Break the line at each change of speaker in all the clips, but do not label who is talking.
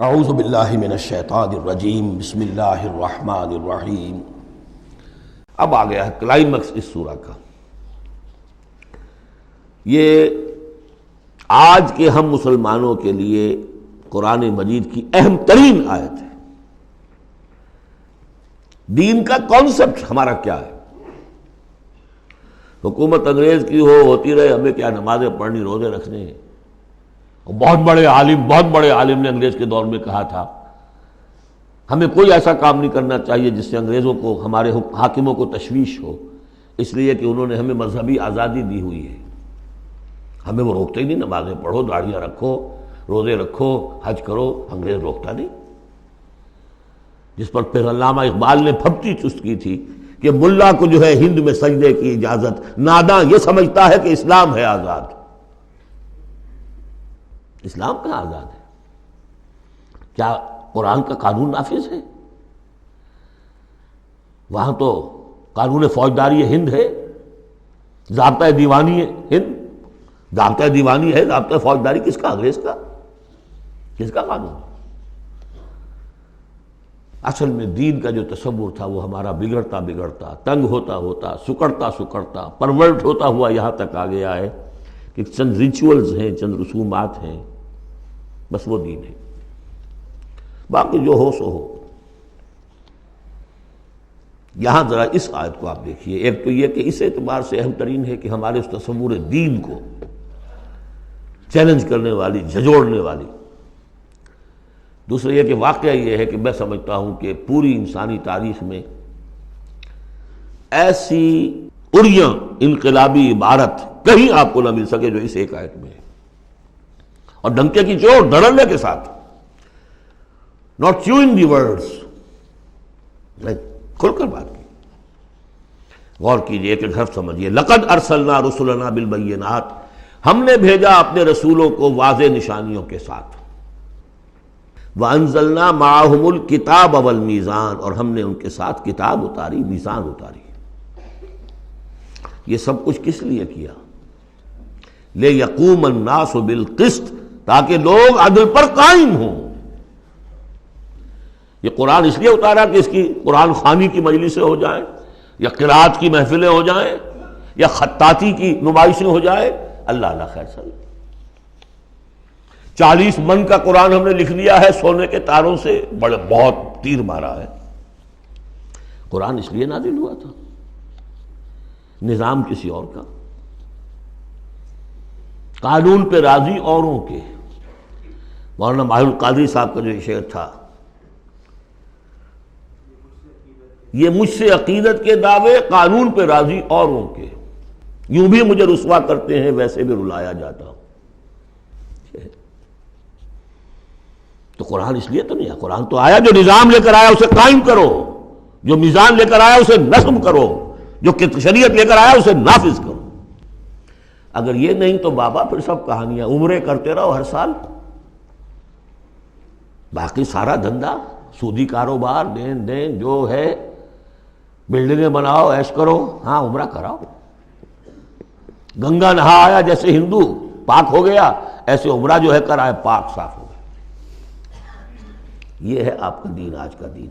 اعوذ باللہ من الشیطان الرجیم بسم اللہ الرحمن الرحیم۔ اب آ گیا ہے کلائمیکس اس سورہ کا۔ یہ آج کے ہم مسلمانوں کے لیے قرآن مجید کی اہم ترین آیت ہے۔ دین کا کانسیپٹ ہمارا کیا ہے؟ حکومت انگریز کی ہوتی رہے، ہمیں کیا نمازیں پڑھنی، روزے رکھنے ہیں۔ بہت بڑے عالم نے انگریز کے دور میں کہا تھا ہمیں کوئی ایسا کام نہیں کرنا چاہیے جس سے انگریزوں کو، ہمارے حاکموں کو تشویش ہو، اس لیے کہ انہوں نے ہمیں مذہبی آزادی دی ہوئی ہے۔ ہمیں وہ روکتے ہی نہیں، نمازیں پڑھو، داڑھیاں رکھو، روزے رکھو، حج کرو، انگریز روکتا نہیں۔ جس پر پھر علامہ اقبال نے پھپتی چست کی تھی کہ ملا کو جو ہے ہند میں سجدے کی اجازت، ناداں یہ سمجھتا ہے کہ اسلام ہے آزاد۔ اسلام کہاں آزاد ہے؟ کیا قرآن کا قانون نافذ ہے؟ وہاں تو قانون فوجداری ہند ہے، ضابطۂ دیوانی ہے ہند، ضابطۂ دیوانی ہے، ضابطۂ فوجداری کس کا؟ انگریز کا۔ کس کا قانون؟ اصل میں دین کا جو تصور تھا وہ ہمارا بگڑتا تنگ ہوتا سکڑتا پرورٹ ہوتا ہوا یہاں تک آ گیا ہے کہ چند ریچولز ہیں، چند رسومات ہیں، بس وہ دین ہے، باقی جو ہو سو ہو۔ یہاں ذرا اس آیت کو آپ دیکھیے۔ ایک تو یہ کہ اس اعتبار سے اہم ترین ہے کہ ہمارے اس تصور دین کو چیلنج کرنے والی، جھنجھوڑنے والی۔ دوسرا یہ کہ واقعہ یہ ہے کہ میں سمجھتا ہوں کہ پوری انسانی تاریخ میں ایسی اریاں انقلابی عبارت کہیں آپ کو نہ مل سکے جو اس ایک آیت میں ہے، اور ڈنکے کی چوٹ دھڑلے کے ساتھ، not chewing the words، کھل کر بات کی۔ غور کیجئے کہ حرف سمجھیے، لقد ارسلنا رسلنا بالبینات، ہم نے بھیجا اپنے رسولوں کو واضح نشانیوں کے ساتھ، وانزلنا معہم الکتاب والمیزان، اور ہم نے ان کے ساتھ کتاب اتاری، میزان اتاری۔ یہ سب کچھ کس لیے کیا؟ لِیَقُومَ النَّاسُ بِالْقِسْطِ، تاکہ لوگ عدل پر قائم ہوں۔ یہ قرآن اس لیے اتارا کہ اس کی قرآن خوانی کی مجلسیں ہو جائیں، یا قرات کی محفلیں ہو جائیں، یا خطاطی کی نمائشیں ہو جائیں؟ اللہ اللہ خیر صلی 40 من کا قرآن ہم نے لکھ لیا ہے سونے کے تاروں سے، بہت تیر مارا ہے۔ قرآن اس لیے نازل ہوا تھا، نظام کسی اور کا، قانون پہ راضی اوروں کے۔ مولانا ماہر القادری صاحب کا جو شعر تھا، یہ مجھ سے عقیدت کے دعوے، قانون پہ راضی اوروں کے، یوں بھی مجھے رسوا کرتے ہیں، ویسے بھی رلایا جاتا ہوں۔ تو قرآن اس لیے تو نہیں ہے، قرآن تو آیا جو نظام لے کر آیا اسے قائم کرو، جو میزان لے کر آیا اسے نصب کرو، جو شریعت لے کر آیا اسے نافذ کرو۔ اگر یہ نہیں تو بابا پھر سب کہانیاں، عمرے کرتے رہو ہر سال، باقی سارا دھندا سودی کاروبار، دین جو ہے، بلڈنگیں بناؤ، عیش کرو، ہاں عمرہ کراؤ۔ گنگا نہا آیا جیسے ہندو پاک ہو گیا، ایسے عمرہ جو ہے کرائے پاک صاف ہو گیا۔ یہ ہے آپ کا دین، آج کا دین۔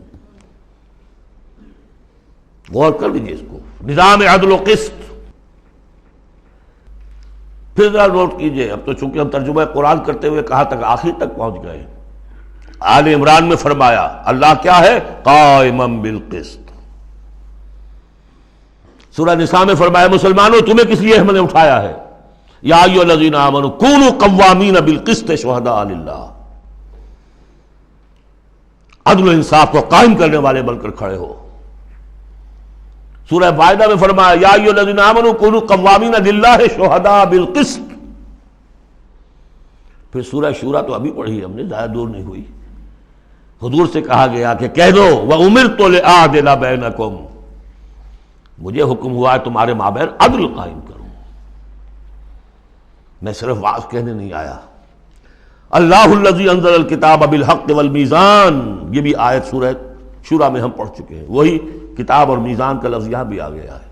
غور کر لیجیے اس کو، نظام عدل و قسط۔ پھر ذرا نوٹ کیجئے، اب تو چونکہ ہم ترجمہ قرآن کرتے ہوئے کہاں تک، آخر تک پہنچ گئے۔ آل عمران میں فرمایا اللہ کیا ہے؟ قائما بالقسط۔ سورہ نساء میں فرمایا مسلمانوں تمہیں کس لیے ہم نے اٹھایا ہے؟ یا ایھا الذین آمنوا کونوا قوامین بالقسط شہداء للہ، عدل و انصاف کو قائم کرنے والے بن کر کھڑے ہو۔ سورہ مائدہ میں فرمایا یا ایھا الذین آمنوا کونوا قوامین للہ شہداء بالقسط۔ پھر سورہ شورى تو ابھی پڑھی ہم نے، زیادہ دور نہیں ہوئی، حضور سے کہا گیا کہ کہہ دو وَأُمِرْتُ لِأَعْدِلَ بَيْنَكُمْ، مجھے حکم ہوا ہے تمہارے مابین عدل قائم کروں، میں صرف واعظ کہنے نہیں آیا۔ اللہ الذی انزل الکتاب بالحق والمیزان، یہ بھی آیت سورہ شورى میں ہم پڑھ چکے ہیں، وہی کتاب اور میزان کا لفظ یہاں بھی آ گیا ہے۔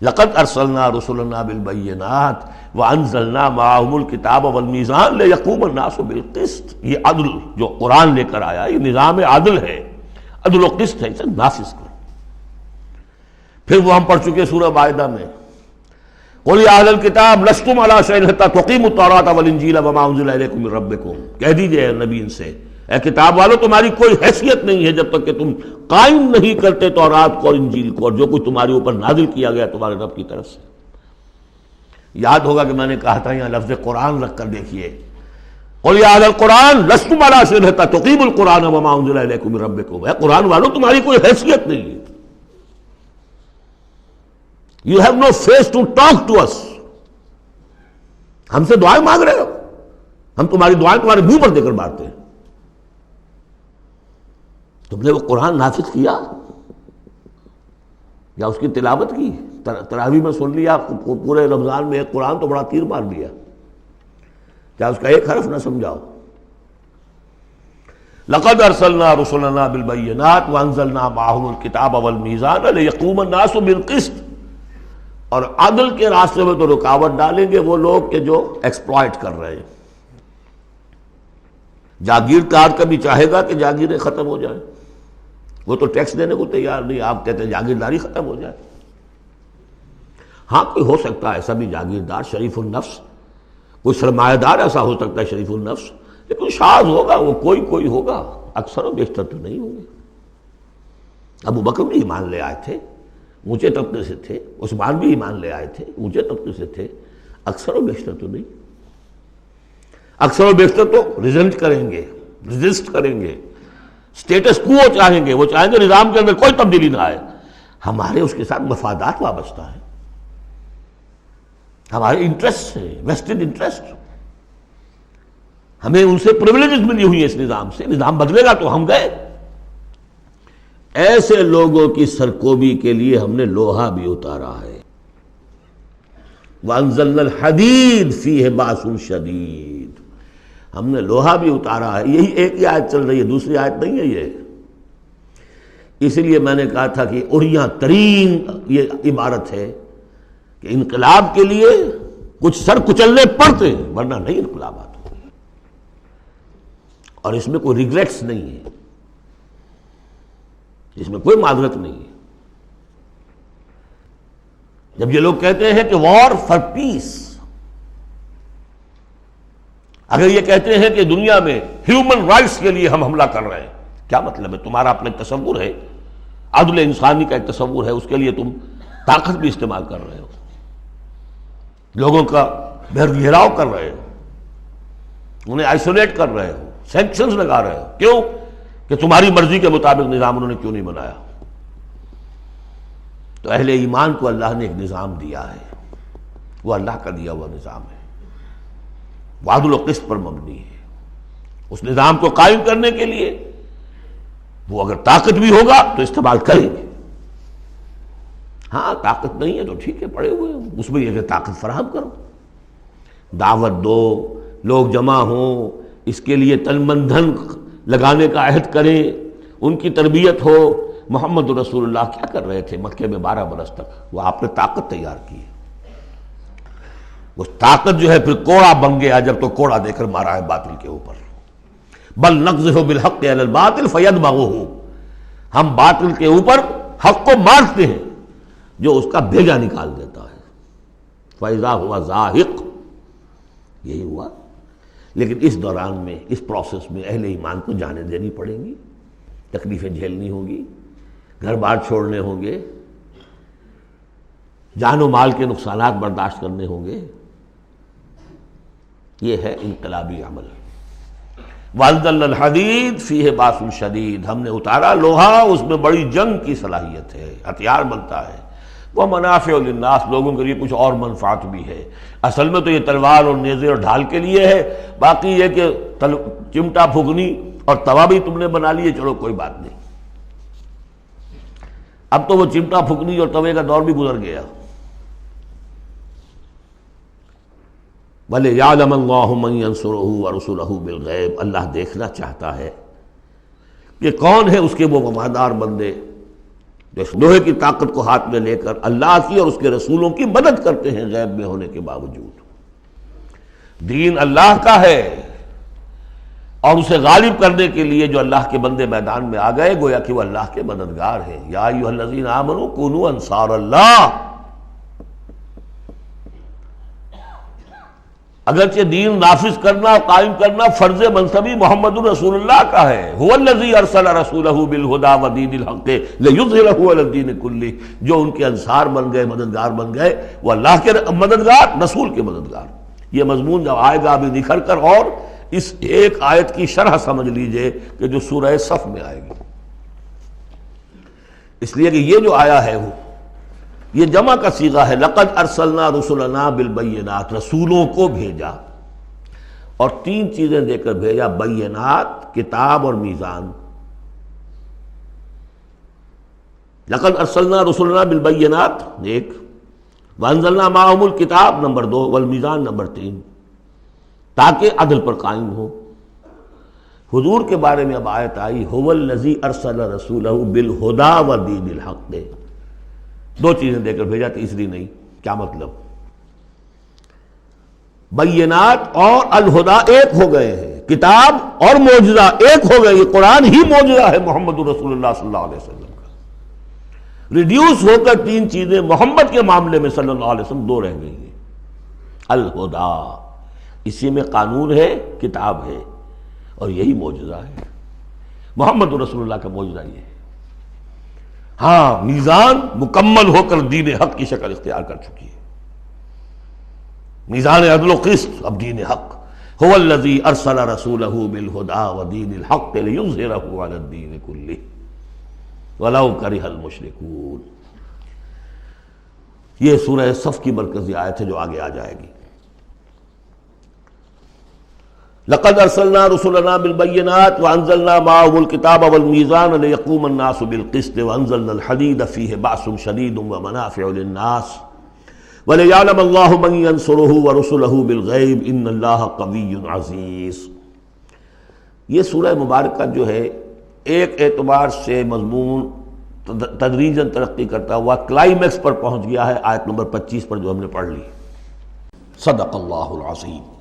لقد ارسلنا رسلنا بالبینات وانزلنا معهم الکتاب والمیزان لیقوم الناس بالقسط. یہ عدل جو قرآن لے کر آیا یہ نظام عدل ہے، عدل و قسط ہے، اسے نافذ کرو. پھر وہ ہم پڑھ چکے سورہ مائدہ میں، قل یا اہل الکتاب لستم علی شیء حتی تقیموا التوراۃ والانجیل وما انزل الیکم من ربکم. کہہ دیجئے نبی ان سے، اے کتاب والو تمہاری کوئی حیثیت نہیں ہے جب تک کہ تم قائم نہیں کرتے تورات کو اور انجیل کو اور جو کچھ تمہارے اوپر نازل کیا گیا تمہارے رب کی طرف سے. یاد ہوگا کہ میں نے کہا تھا یہاں لفظ قرآن رکھ کر دیکھیے، قل یا اہل القرآن لستم علی شیء حتی تقیموا القرآن وما انزل الیکم من ربکم. اے قرآن والو تمہاری کوئی حیثیت نہیں ہے، You have no face to talk to us. ہم سے دعائیں مانگ رہے ہو، ہم تمہاری دعائیں تمہارے منہ پر دے کر مارتے ہیں. تم نے وہ قرآن نافذ کیا یا اس کی تلاوت کی؟ تراویح میں سن لیا پورے رمضان میں ایک قرآن تو بڑا تیر مار دیا، کیا اس کا ایک حرف نہ سمجھاؤ؟ لقد ارسلنا رسلنا بالبینات وانزلنا معهم الکتاب والمیزان لیقوم الناس بالقسط. اور عدل کے راستے میں تو رکاوٹ ڈالیں گے وہ لوگ کہ جو ایکسپلائٹ کر رہے ہیں. جاگیردار کبھی چاہے گا کہ جاگیریں ختم ہو جائیں، وہ تو ٹیکس دینے کو تیار نہیں، آپ کہتے ہیں جاگیرداری ختم ہو جائے. ہاں کوئی ہو سکتا ہے ایسا بھی جاگیردار شریف النفس، کوئی سرمایہ دار ایسا ہو سکتا ہے شریف النفس، لیکن شاذ ہوگا وہ، کوئی ہوگا، اکثر و بیشتر تو نہیں ہوں گے. ابو بکر بھی ایمان لے آئے تھے، اونچے طبقے سے تھے، عثمان بھی ایمان لے آئے تھے، اونچے طبقے سے تھے، اکثر و بیشتر تو نہیں. اکثر و بیشتر تو ریزسٹ کریں گے، سٹیٹس کو چاہیں گے، وہ چاہیں گے نظام کے اندر کوئی تبدیلی نہ آئے. ہمارے اس کے ساتھ مفادات وابستہ ہیں، ہمارے انٹرسٹ ہیں، ویسٹڈ انٹرسٹ. ہمیں ان سے پریویلیجز ملی ہوئی ہیں اس نظام سے، نظام بدلے گا تو ہم گئے. ایسے لوگوں کی سرکوبی کے لیے ہم نے لوہا بھی اتارا ہے. وَأَنزَلْنَا الْحَدِيدَ فِيهِ بَأْسٌ شَدِيدٌ. ہم نے لوہا بھی اتارا ہے. یہی ایک ہی آیت چل رہی ہے، دوسری آیت نہیں ہے یہ. اس لیے میں نے کہا تھا کہ اڑیاں ترین یہ عبارت ہے کہ انقلاب کے لیے کچھ سر کچلنے پڑتے ہیں ورنہ نہیں انقلابات ہوئے. اور اس میں کوئی ریگریٹس نہیں ہے، اس میں کوئی معذرت نہیں ہے. جب یہ لوگ کہتے ہیں کہ وار فار پیس، اگر یہ کہتے ہیں کہ دنیا میں ہیومن رائٹس کے لیے ہم حملہ کر رہے ہیں، کیا مطلب ہے؟ تمہارا اپنا ایک تصور ہے، عدل انسانی کا ایک تصور ہے، اس کے لیے تم طاقت بھی استعمال کر رہے ہو، لوگوں کا بہر گھیراؤ کر رہے ہو، انہیں آئسولیٹ کر رہے ہو، سینکشنز لگا رہے ہو. کیوں؟ کہ تمہاری مرضی کے مطابق نظام انہوں نے کیوں نہیں بنایا. تو اہل ایمان کو اللہ نے ایک نظام دیا ہے، وہ اللہ کا دیا ہوا نظام ہے، وہ عدل و قسط پر مبنی ہے. اس نظام کو قائم کرنے کے لیے وہ اگر طاقت بھی ہوگا تو استعمال کریں گے. ہاں طاقت نہیں ہے تو ٹھیک ہے، پڑے ہوئے اس میں یہ کہ طاقت فراہم کرو، دعوت دو، لوگ جمع ہوں، اس کے لیے تن من دھن لگانے کا عہد کریں، ان کی تربیت ہو. محمد رسول اللہ کیا کر رہے تھے مکے میں 12 برس تک؟ وہ آپ نے طاقت تیار کی. وہ طاقت جو ہے پھر کوڑا بن گیا جب تو کوڑا دے کر مارا ہے باطل کے اوپر. بل نقذف بالحق علی الباطل فیدمغہ، ہم باطل کے اوپر حق کو مارتے ہیں جو اس کا بھیجا نکال دیتا ہے. فاذا ہوا زاہق، یہی ہوا. لیکن اس دوران میں، اس پروسیس میں اہل ایمان کو جانیں دینی پڑیں گی، تکلیفیں جھیلنی ہوں گی، گھر بار چھوڑنے ہوں گے، جان و مال کے نقصانات برداشت کرنے ہوں گے. یہ ہے انقلابی عمل. وَأَنزَلْنَا الْحَدِيدَ فِيهِ بَأْسٌ شَدِيدٌ، ہم نے اتارا لوہا، اس میں بڑی جنگ کی صلاحیت ہے، ہتھیار بنتا ہے. وَمَنَافِعُ لِلنَّاسِ، لوگوں کے لیے کچھ اور منفعت بھی ہے. اصل میں تو یہ تلوار اور نیزے اور ڈھال کے لیے ہے، باقی یہ کہ چمٹا پھونکنی اور توا بھی تم نے بنا لیے، چلو کوئی بات نہیں. اب تو وہ چمٹا پھونکنی اور توے کا دور بھی گزر گیا. وَلِيَعْلَمَ اللَّهُ مَن يَنصُرُهُ وَرُسُلَهُ بِالْغَيْبِ، اللہ دیکھنا چاہتا ہے کہ کون ہے اس کے وہ وفادار بندے لوہے کی طاقت کو ہاتھ میں لے کر اللہ کی اور اس کے رسولوں کی مدد کرتے ہیں غیب میں ہونے کے باوجود۔ دین اللہ کا ہے اور اسے غالب کرنے کے لیے جو اللہ کے بندے میدان میں آ گئے گویا کہ وہ اللہ کے مددگار ہیں۔ یا ایھا الذین آمنوا کونوا انصار اللہ۔ اگرچہ دین نافذ کرنا اور قائم کرنا فرض منصبی محمد رسول اللہ کا ہے، هو الذی ارسل رسولہ بالہدی ودین الحق لیظہرہ علی الدین کلہ، جو ان کے انصار بن گئے، مددگار بن گئے، وہ اللہ کے مددگار، رسول کے مددگار۔ یہ مضمون جب آئے گا ابھی نکھر کر، اور اس ایک آیت کی شرح سمجھ لیجئے کہ جو سورہ صف میں آئے گی، اس لیے کہ یہ جو آیا ہے وہ یہ جمع کا صیغہ ہے، لقد ارسلنا رسلنا بالبینات، رسولوں کو بھیجا، اور تین چیزیں دے کر بھیجا، بینات، کتاب اور میزان۔ لقد ارسلنا رسلنا بالبینات ایک، وانزلنا معهم الکتاب نمبر 2، والمیزان نمبر 3، تاکہ عدل پر قائم ہو۔ حضور کے بارے میں اب آیت آئی، هو الذی ارسل رسولہ بالہدی ودین الحق، دو چیزیں دے کر بھیجا، تیسری نہیں۔ کیا مطلب؟ بینات اور الہدیٰ ایک ہو گئے ہیں، کتاب اور معجزہ ایک ہو گئے، یہ قرآن ہی معجزہ ہے محمد رسول اللہ صلی اللہ علیہ وسلم کا۔ ریڈیوس ہو کر تین چیزیں محمد کے معاملے میں صلی اللہ علیہ وسلم دو رہ گئی ہیں۔ الہدیٰ، اسی میں قانون ہے، کتاب ہے، اور یہی معجزہ ہے، محمد رسول اللہ کا معجزہ یہ ہے۔ ہاں، میزان مکمل ہو کر دین حق کی شکل اختیار کر چکی ہے، میزان عدل و قسط، اب دین حق۔ هو الذی ارسل رسولہ بالہدی ودین الحق لیظہرہ علی الدین کلہ ولو کرہ المشرکون۔ یہ سورہ صف کی مرکزی آیت ہے جو آگے آ جائے گی۔ لقد ارسلنا رسلنا بالبینات وانزلنا معهم الکتاب والمیزان لیقوم الناس بالقسط وانزلنا الحدید فیہ بأس شدید ومنافع للناس ولیعلم اللہ من ینصرہ ورسلہ بالغیب ان اللہ قوی عزیز۔ یہ سورہ مبارکہ جو ہے ایک اعتبار سے مضمون تدریجاً ترقی کرتا ہوا کلائمیکس پر پہنچ گیا ہے آیت نمبر 25 پر جو ہم نے پڑھ لی۔ صدق اللہ العظیم۔